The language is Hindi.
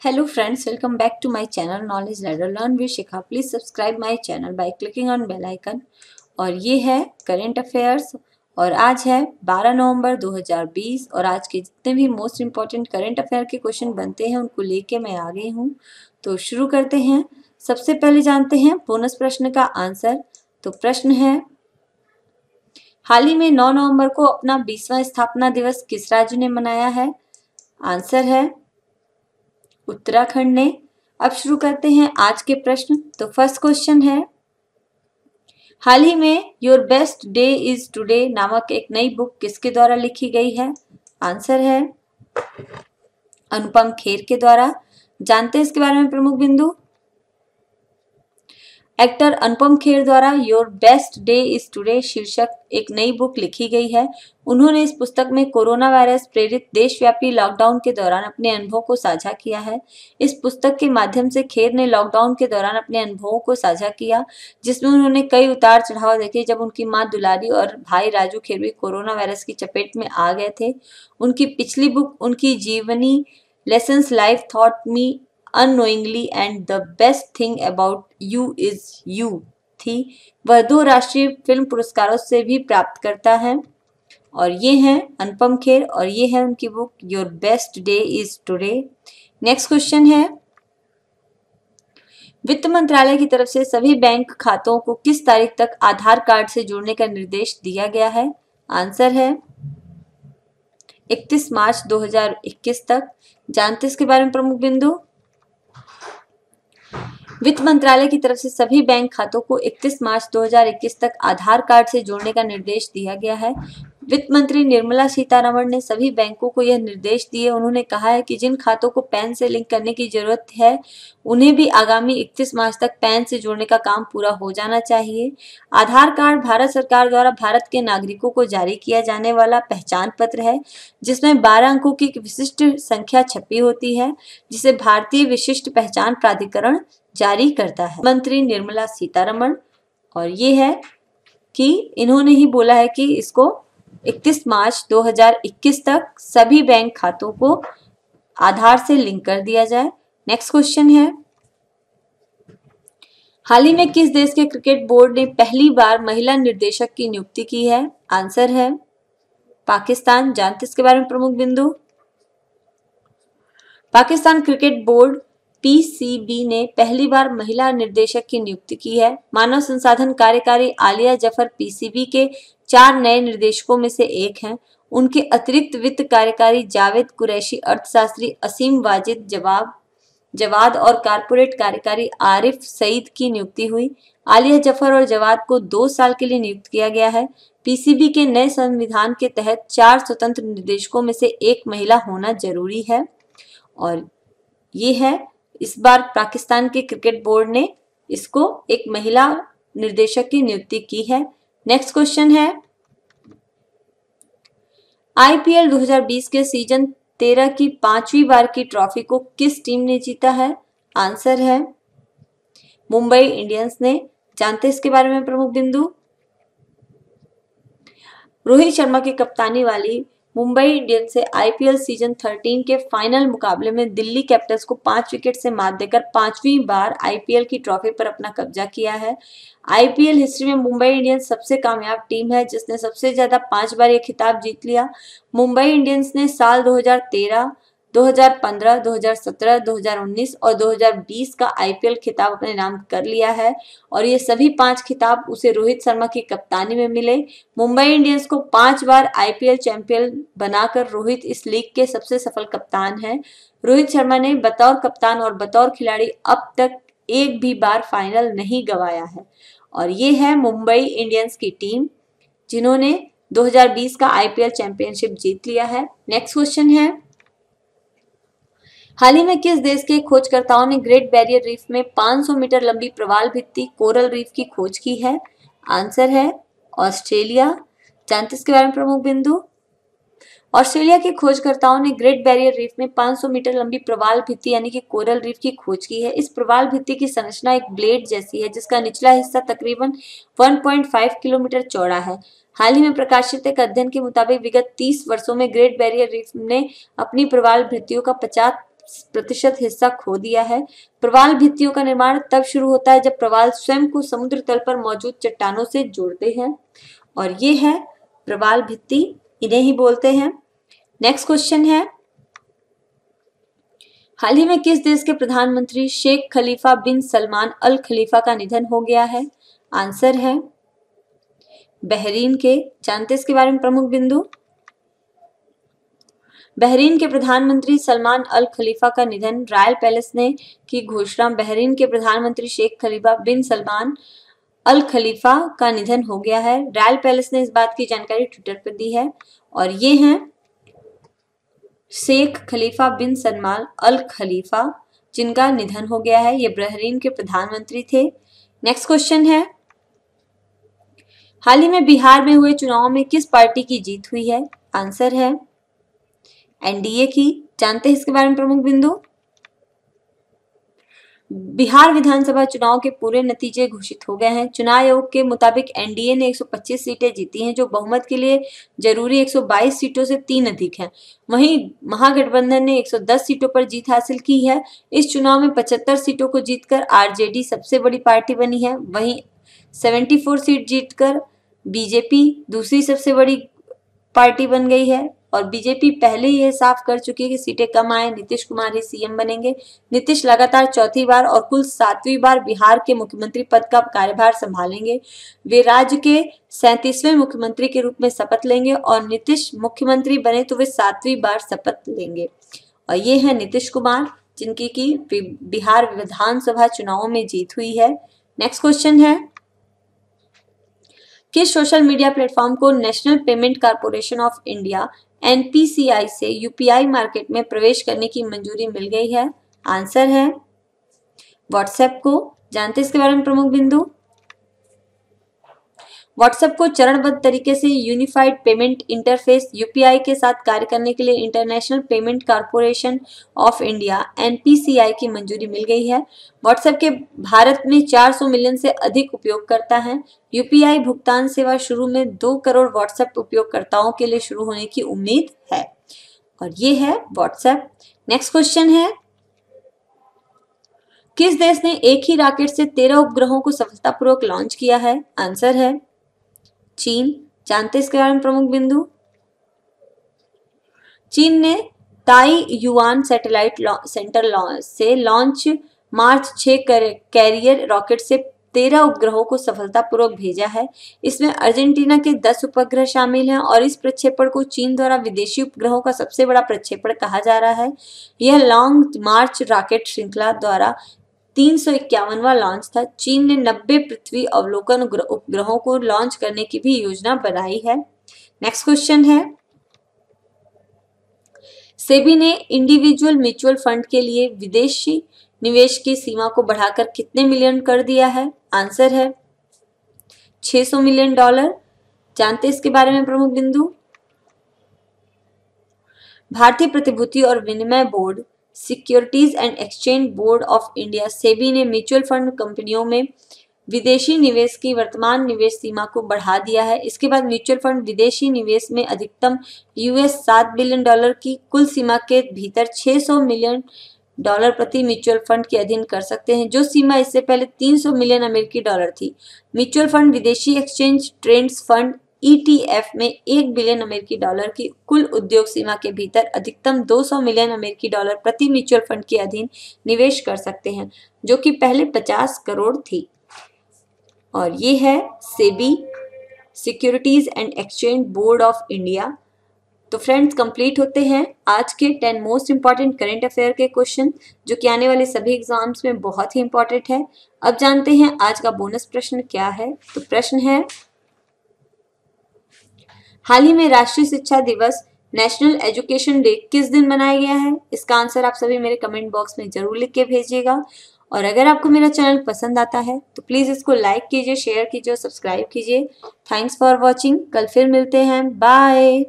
Hello friends, welcome back to my channel Knowledge Ladder Learn with Shikha. Please subscribe my channel by clicking on bell icon. और ये है करंट अफेयर्स और आज है 12 नवंबर 2020 और आज के जितने भी मोस्ट इम्पॉर्टेंट करंट अफेयर के क्वेश्चन बनते हैं उनको लेके मैं आ गई हूँ। तो शुरू करते हैं। सबसे पहले जानते हैं बोनस प्रश्न का आंसर। तो प्रश्न है, हाल ही में 9 नवंबर को अपना 20वां स्थापना दिवस किस राज्य ने मनाया है? आंसर है उत्तराखंड ने। अब शुरू करते हैं आज के प्रश्न। तो फर्स्ट क्वेश्चन है, हाल ही में your best day is today नामक एक नई बुक किसके द्वारा लिखी गई है? आंसर है अनुपम खेर के द्वारा। जानते हैं इसके बारे में प्रमुख बिंदु। एक्टर अनुपम खेर द्वारा your best day is today शीर्षक एक नई बुक लिखी गई है। उन्होंने इस पुस्तक में कोरोना वायरस प्रेरित देशव्यापी लॉकडाउन के दौरान अपने अनुभवों को साझा किया है। इस पुस्तक के माध्यम से खेर ने लॉकडाउन के दौरान अपने अनुभवों को साझा किया, जिसमें उन्होंने कई उतार चढ़ाव देखे जब उनकी मां दुलारी और भाई राजू खेर भी कोरोना वायरस की चपेट में आ गए थे। उनकी पिछली बुक उनकी जीवनी lessons life thought me unknowingly and the best thing about you is you थी। वह 2 राष्ट्रीय फिल्म पुरस्कारों से भी प्राप्त करता है और ये हैं अनुपम खेर और ये है उनकी book your best day is today. Next question है, वित्त मंत्रालय की तरफ से सभी बैंक खातों को किस तारीख तक आधार कार्ड से जोड़ने का निर्देश दिया गया है? आंसर है 31 मार्च 2021 तक। जानते इसके बारे में प्रमुख बिंदु। वित्त मंत्रालय की तरफ से सभी बैंक खातों को 31 मार्च 2021 तक आधार कार्ड से जोड़ने का निर्देश दिया गया है। वित्त मंत्री निर्मला सीतारमण ने सभी बैंकों को यह निर्देश दिए। उन्होंने कहा है कि जिन खातों को पैन से लिंक करने की जरूरत है उन्हें भी आगामी 31 मार्च तक पैन से जोड़ने का काम पूरा हो जाना चाहिए। आधार कार्ड भारत सरकार द्वारा भारत के नागरिकों को जारी किया जाने वाला पहचान पत्र है, जिसमें 12 अंकों की एक विशिष्ट संख्या छपी होती है, जिसे भारतीय विशिष्ट पहचान प्राधिकरण जारी करता है। मंत्री निर्मला सीतारमण, और ये है कि इन्होंने ही बोला है कि इसको 31 मार्च 2021 तक सभी बैंक खातों को आधार से लिंक कर दिया जाए। नेक्स्ट क्वेश्चन है, हाल ही में किस देश के क्रिकेट बोर्ड ने पहली बार महिला निर्देशक की नियुक्ति की है? आंसर है पाकिस्तान। जानते इसके बारे में प्रमुख बिंदु। पाकिस्तान क्रिकेट बोर्ड पीसीबी ने पहली बार महिला निर्देशक की नियुक्ति की है। मानव संसाधन कार्यकारी आलिया जफर पीसीबी के 4 नए निर्देशकों में से एक हैं। उनके अतिरिक्त वित्त कार्यकारी जावेद कुरैशी, अर्थशास्त्री असीम वाजिद जवाद और कारपोरेट कार्यकारी आरिफ सईद की नियुक्ति हुई। आलिया जफर और जवाद को 2 साल के लिए नियुक्त किया गया है। पीसीबी के नए संविधान के तहत 4 स्वतंत्र निर्देशकों में से एक महिला होना जरूरी है और ये है इस बार पाकिस्तान के क्रिकेट बोर्ड ने इसको एक महिला निर्देशक की नियुक्ति की है। नेक्स्ट क्वेश्चन है, आईपीएल 2020 के सीजन 13 की 5वीं बार की ट्रॉफी को किस टीम ने जीता है? आंसर है मुंबई इंडियंस ने। जानते इसके बारे में प्रमुख बिंदु। रोहित शर्मा की कप्तानी वाली मुंबई इंडियंस से आईपीएल सीजन 13 के फाइनल मुकाबले में दिल्ली कैपिटल्स को 5 विकेट से मात देकर 5वीं बार आईपीएल की ट्रॉफी पर अपना कब्जा किया है। आईपीएल हिस्ट्री में मुंबई इंडियंस सबसे कामयाब टीम है, जिसने सबसे ज्यादा 5 बार ये खिताब जीत लिया। मुंबई इंडियंस ने साल 2013, 2015, 2017, 2019 और 2020 का आईपीएल खिताब अपने नाम कर लिया है और ये सभी 5 खिताब उसे रोहित शर्मा की कप्तानी में मिले। मुंबई इंडियंस को 5 बार आईपीएल चैंपियन बनाकर रोहित इस लीग के सबसे सफल कप्तान हैं। रोहित शर्मा ने बतौर कप्तान और बतौर खिलाड़ी अब तक एक भी बार फाइनल नहीं गंवाया है और ये है मुंबई इंडियंस की टीम जिन्होंने 2020 का आईपीएल चैंपियनशिप जीत लिया है। नेक्स्ट क्वेश्चन है, हाल ही में किस देश के खोजकर्ताओं ने ग्रेट बैरियर रीफ में 500 मीटर लंबी प्रवाल भित्ति कोरल रीफ की खोज की है? आंसर है ऑस्ट्रेलिया। जानते इसके बारे में प्रमुख बिंदु। ऑस्ट्रेलिया के खोजकर्ताओं ने ग्रेट बैरियर रीफ में 500 मीटर लंबी प्रवाल भित्ति यानी कि कोरल रीफ की खोज की है। इस प्रवाल भित्ति की संरचना एक ब्लेड जैसी है, जिसका निचला हिस्सा तकरीबन 1.5 किलोमीटर चौड़ा है। हाल ही में प्रकाशित एक अध्ययन के मुताबिक विगत 30 वर्षों में ग्रेट बैरियर रीफ ने अपनी प्रवाल भित्तियों का प्रतिशत हिस्सा खो दिया है। प्रवाल भित्तियों का निर्माण तब शुरू होता है जब प्रवाल स्वयं को समुद्र तल पर मौजूद चट्टानों से जोड़ते हैं, और ये है प्रवाल भित्ति, इन्हें ही बोलते हैं। नेक्स्ट क्वेश्चन है, हाल ही में किस देश के प्रधानमंत्री शेख खलीफा बिन सलमान अल खलीफा का निधन हो गया है? आंसर है बहरीन के। जानते हैं इसके बारे में प्रमुख बिंदु। बहरीन के प्रधानमंत्री सलमान अल खलीफा का निधन, रॉयल पैलेस ने की घोषणा। बहरीन के प्रधानमंत्री शेख खलीफा बिन सलमान अल खलीफा का निधन हो गया है। रॉयल पैलेस ने इस बात की जानकारी ट्विटर पर दी है, और ये हैं शेख खलीफा बिन सलमान अल खलीफा, जिनका निधन हो गया है। ये बहरीन के प्रधानमंत्री थे। नेक्स्ट क्वेश्चन है, हाल ही में बिहार में हुए चुनाव में किस पार्टी की जीत हुई है? आंसर है एनडीए की। जानते हैं इसके बारे में प्रमुख बिंदु। बिहार विधानसभा चुनाव के पूरे नतीजे घोषित हो गए हैं। चुनाव आयोग के मुताबिक एनडीए ने 125 सीटें जीती हैं, जो बहुमत के लिए जरूरी 122 सीटों से 3 अधिक हैं। वहीं महागठबंधन ने 110 सीटों पर जीत हासिल की है। इस चुनाव में 75 सीटों को जीतकर आरजेडी सबसे बड़ी पार्टी बनी है। वहीं 74 सीट जीतकर बीजेपी दूसरी सबसे बड़ी पार्टी बन गई है, और बीजेपी पहले ही यह साफ कर चुकी है कि सीटें कम आए, नीतीश कुमार ही सीएम बनेंगे। नीतीश लगातार चौथी बार और कुल 7वीं बार बिहार के मुख्यमंत्री पद का कार्यभार संभालेंगे। वे राज्य के 37वें मुख्यमंत्री के रूप में शपथ लेंगे, और नीतीश मुख्यमंत्री बने तो वे 7वीं बार शपथ लेंगे। और ये है नीतीश कुमार, जिनकी की बिहार विधानसभा चुनावों में जीत हुई है। नेक्स्ट क्वेश्चन है, किस सोशल मीडिया प्लेटफॉर्म को national payment corporation of India NPCI से यूपीआई मार्केट में प्रवेश करने की मंजूरी मिल गई है? आंसर है व्हाट्सएप को। जानते हैं इसके बारे में प्रमुख बिंदु। व्हाट्सएप को चरणबद्ध तरीके से यूनिफाइड पेमेंट इंटरफेस यूपीआई के साथ कार्य करने के लिए international payment corporation of India NPCI की मंजूरी मिल गई है। व्हाट्सएप के भारत में 400 मिलियन से अधिक उपयोगकर्ता हैं। यूपीआई भुगतान सेवा शुरू में 2 करोड़ व्हाट्सएप उपयोगकर्ताओं के लिए शुरू होने की उम्मीद है, और ये है व्हाट्सएप। नेक्स्ट क्वेश्चन है, किस देश ने एक ही रॉकेट से 13 उपग्रहों को सफलतापूर्वक लॉन्च किया है? आंसर है चीन। जानते हैं इसके बारे में प्रमुख बिंदु। चीन ने ताई युआन सैटेलाइट सेंटर से लॉन्च मार्च 6 कैरियर रॉकेट से 13 उपग्रहों को सफलतापूर्वक भेजा है। इसमें अर्जेंटीना के 10 उपग्रह शामिल हैं, और इस प्रक्षेपण को चीन द्वारा विदेशी उपग्रहों का सबसे बड़ा प्रक्षेपण कहा जा रहा है। यह लॉन्ग मार्च रॉकेट श्रृंखला द्वारा 351वां लॉन्च था। चीन ने 90 पृथ्वी अवलोकन उपग्रहों को लॉन्च करने की भी योजना बनाई है। नेक्स्ट क्वेश्चन है, सेबी ने इंडिविजुअल म्यूचुअल फंड के लिए विदेशी निवेश की सीमा को बढ़ाकर कितने मिलियन कर दिया है? आंसर है $600 मिलियन। जानते हैं इसके बारे में प्रमुख बिंदु। भारतीय प्रतिभूति और विनिमय board, securities and exchange board of India SEBI ने म्यूचुअल फंड कंपनियों में विदेशी निवेश की वर्तमान निवेश सीमा को बढ़ा दिया है। इसके बाद म्यूचुअल फंड विदेशी निवेश में अधिकतम $7 बिलियन की कुल सीमा के भीतर $600 मिलियन प्रति म्यूचुअल फंड के अधीन कर सकते हैं, जो सीमा इससे पहले $300 मिलियन अमेरिकी डॉलर थी। म्यूचुअल फंड विदेशी एक्सचेंज ट्रेड्स फंड ETF में $1 बिलियन अमेरिकी डॉलर की कुल उद्योग सीमा के भीतर अधिकतम $200 मिलियन अमेरिकी डॉलर प्रति म्यूचुअल फंड के अधीन निवेश कर सकते हैं, जो कि पहले 50 करोड़ थी। और ये है SEBI, securities and exchange board of India. तो फ्रेंड्स, कंप्लीट होते हैं आज के 10 मोस्ट इंपॉर्टेंट करंट अफेयर के क्वेश्चन, जो कि आने वाले सभी एग्जाम्स में बहुत ही इंपॉर्टेंट है। अब जानते हैं आज का बोनस प्रश्न क्या है। तो प्रश्न है, हाल ही में राष्ट्रीय शिक्षा दिवस नेशनल एजुकेशन डे किस दिन मनाया गया है? इसका आंसर आप सभी मेरे कमेंट बॉक्स में जरूर लिख के भेजिएगा। और अगर आपको मेरा चैनल पसंद आता है तो प्लीज इसको लाइक कीजिए, शेयर कीजिए और सब्सक्राइब कीजिए। Thanks for watching. कल फिर मिलते हैं। बाय।